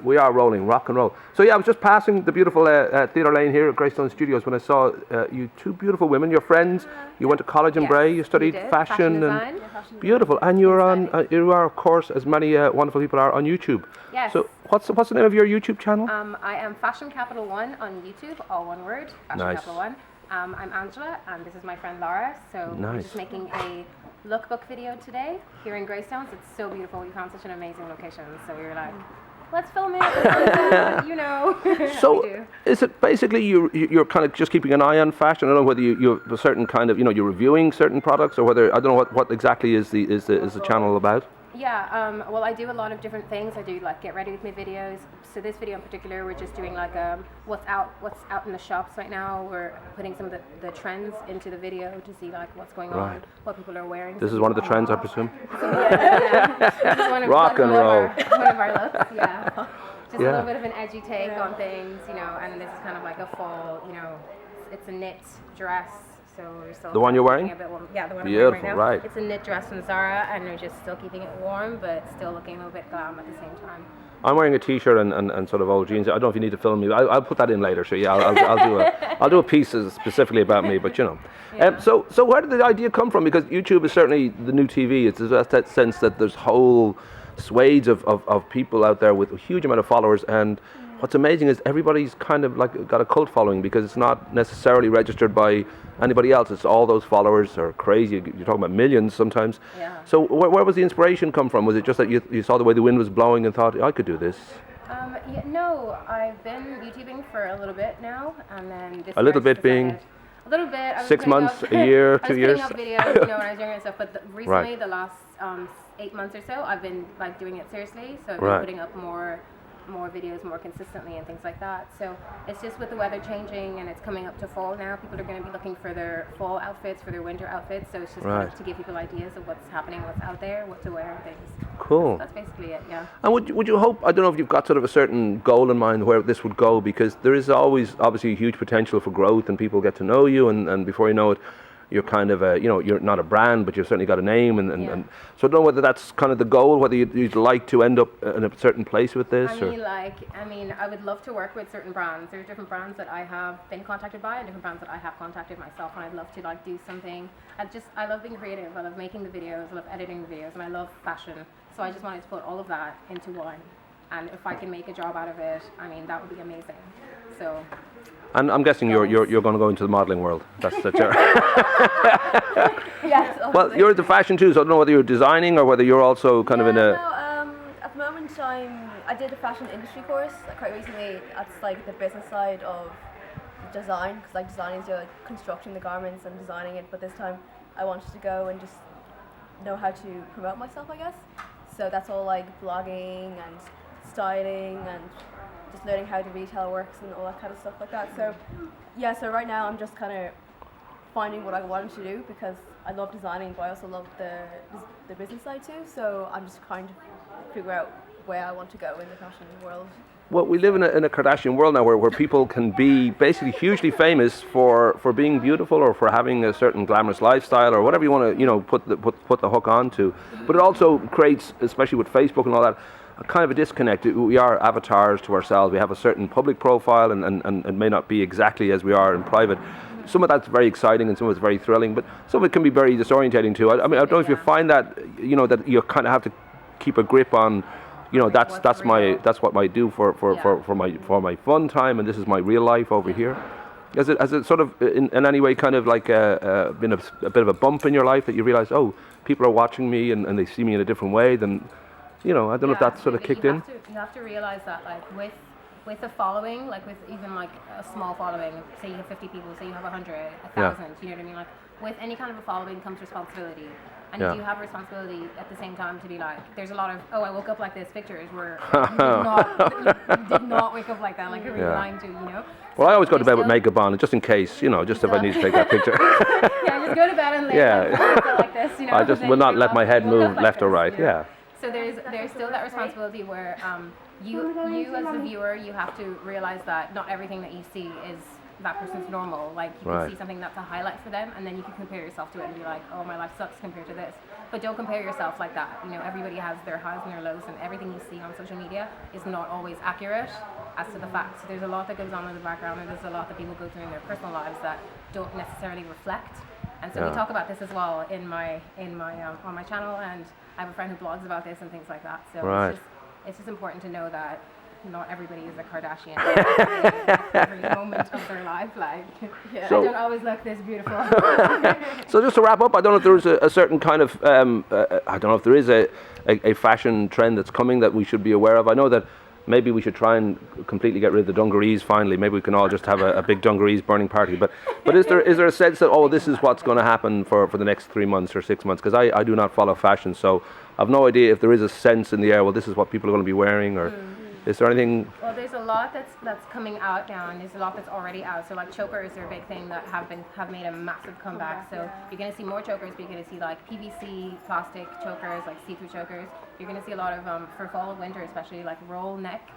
We are rolling, rock and roll. So yeah, I was just passing the beautiful theatre lane here at Greystones Studios when I saw you two beautiful women, your friends. You went to college in Bray. You studied fashion and beautiful. And you're on. You are, of course, as many wonderful people are on YouTube. Yes. So what's the name of your YouTube channel? I am Fashion Capital One on YouTube, all one word. Fashion Capital One. I'm Angela, and this is my friend Lara. So we're just making a lookbook video today here in Greystones. It's so beautiful. We found such an amazing location, so we were like, let's film it. You know. So is it basically you're kind of just keeping an eye on fashion? I don't know whether you have a certain kind of, you're reviewing certain products, or whether, I don't know what exactly is the channel about. Yeah, well, I do a lot of different things. I do like get ready with me videos. So this video in particular, we're just doing like what's out in the shops right now. We're putting some of the trends into the video to see like what's going on, what people are wearing. This is one of the trends, I presume. So, this is one of, rock and roll. One of our looks, yeah. Just a little bit of an edgy take on things, and this is kind of like a fall, it's a knit dress. So we're still the one you're wearing? The one I'm wearing right now. Right. It's a knit dress from Zara, and we're just still keeping it warm, but still looking a little bit glam at the same time. I'm wearing a t-shirt and sort of old jeans. I don't know if you need to film me. I'll put that in later. So yeah, I'll do a piece specifically about me. But so where did the idea come from? Because YouTube is certainly the new TV. It's that sense that there's whole swathes of people out there with a huge amount of followers, and what's amazing is everybody's kind of like got a cult following because it's not necessarily registered by anybody else. It's all those followers are crazy. You're talking about millions sometimes. Yeah. So where was the inspiration come from? Was it just that you saw the way the wind was blowing and thought, I could do this? No, I've been YouTubing for a little bit now, and then this a little bit being a little bit. I was 6 months, a year, 2 years. I was putting up videos, when I was younger and stuff. But recently, the last 8 months or so, I've been like doing it seriously. So I've been putting up more videos more consistently and things like that. So it's just with the weather changing and it's coming up to fall now, people are going to be looking for their fall outfits, for their winter outfits. So it's just kind of to give people ideas of what's happening, what's out there, what to wear and things. Cool. So that's basically it, yeah. And would you hope, I don't know if you've got sort of a certain goal in mind where this would go, because there is always obviously a huge potential for growth and people get to know you and before you know it, you're kind of you're not a brand, but you've certainly got a name, and so I don't know whether that's kind of the goal, whether you'd like to end up in a certain place with this. I mean, I would love to work with certain brands. There's different brands that I have been contacted by, and different brands that I have contacted myself, and I'd love to like do something. I love being creative. I love making the videos. I love editing the videos, and I love fashion. So I just wanted to put all of that into one, and if I can make a job out of it, I mean, that would be amazing. So. And I'm guessing you're going to go into the modelling world. That's your. Yes. Well, you're into fashion too, so I don't know whether you're designing or whether you're also kind of in a. No, at the moment I did a fashion industry course quite recently. That's like the business side of design, because like designing is like constructing the garments and designing it. But this time I wanted to go and just know how to promote myself, I guess. So that's all like blogging and styling and just learning how the retail works and all that kind of stuff like that. So so right now I'm just kind of finding what I wanted to do, because I love designing, but I also love the business side too. So I'm just trying to figure out where I want to go in the fashion world. Well, we live in a Kardashian world now where people can be basically hugely famous for being beautiful or for having a certain glamorous lifestyle or whatever you want to put the hook onto. But it also creates, especially with Facebook and all that, a kind of a disconnect. We are avatars to ourselves. We have a certain public profile and may not be exactly as we are in private. Some of that's very exciting and some of it's very thrilling, but some of it can be very disorientating too. I mean, I don't know if you find that, that you kind of have to keep a grip on, that's what I do for my fun time, and this is my real life over here. Has it sort of in any way kind of like been a bit of a bump in your life that you realize, people are watching me and they see me in a different way than, I don't know if that sort of kicked in. You have to realize that like with a following, like with even like a small following, say you have 50 people, say you have 100, 1,000, you know what I mean? Like with any kind of a following comes responsibility. And you do have responsibility at the same time to be like, there's a lot of, I woke up like this pictures where you did not wake up like that, like you're lying to, Well, I always go to bed with makeup on, just in case, just if I need to take that picture. Just go to bed and lay like this, I just will not let my head move left or right, So there's still that responsibility where you as the viewer, you have to realize that not everything that you see that person's normal. Like you can see something that's a highlight for them, and then you can compare yourself to it and be like, oh, my life sucks compared to this. But don't compare yourself like that. You know, everybody has their highs and their lows, and everything you see on social media is not always accurate as to the facts. So there's a lot that goes on in the background, and there's a lot that people go through in their personal lives that don't necessarily reflect. And so we talk about this as well in my on my channel, and I have a friend who blogs about this and things like that. So it's just important to know that not everybody is a Kardashian every moment of their life. Like, so, I don't always look this beautiful. So just to wrap up, I don't know if there's a certain kind of, I don't know if there is a fashion trend that's coming that we should be aware of. I know that maybe we should try and completely get rid of the dungarees finally. Maybe we can all just have a big dungarees burning party. But is there a sense that, oh, this is what's going to happen for the next 3 months or 6 months? Because I do not follow fashion, so I've no idea if there is a sense in the air, well, this is what people are going to be wearing, or is there anything? Well, there's a lot that's coming out now, and there's a lot that's already out. So like chokers are a big thing that have made a massive comeback. So you're going to see more chokers, but you're going to see like PVC plastic chokers, like see-through chokers. You're going to see a lot of for fall and winter, especially like roll neck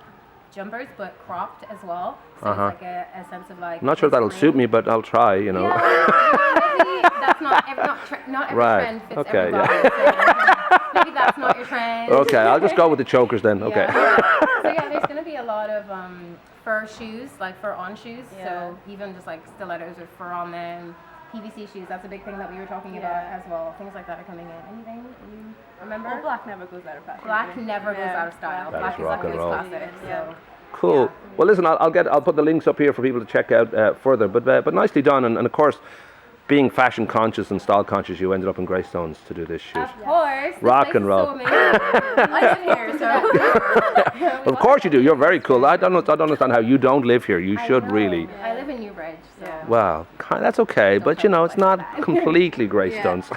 jumpers, but cropped as well. So it's like a sense of like. I'm not sure that'll suit me, but I'll try. You know. Yeah, maybe that's not every trend fits everybody. So maybe that's not your trend. Okay, I'll just go with the chokers then. Okay. So yeah, there's going to be a lot of fur shoes, like fur on shoes. So even just like stilettos with fur on them. PVC shoes, that's a big thing that we were talking about as well. Things like that are coming in. Anything you remember? Well, black never goes out of fashion. Black never goes out of style. That Black is is rock and always roll. classic. So. Cool. Yeah. Well, listen, I'll put the links up here for people to check out further. But nicely done, and of course, being fashion conscious and style conscious, you ended up in Greystones to do this shoot. Of course. Rock and roll. So I live here, so. Of course you do. You're very cool. I don't understand how you don't live here. You should really. I live in Newbridge, so. Well, that's okay, but you know, it's not completely Greystones.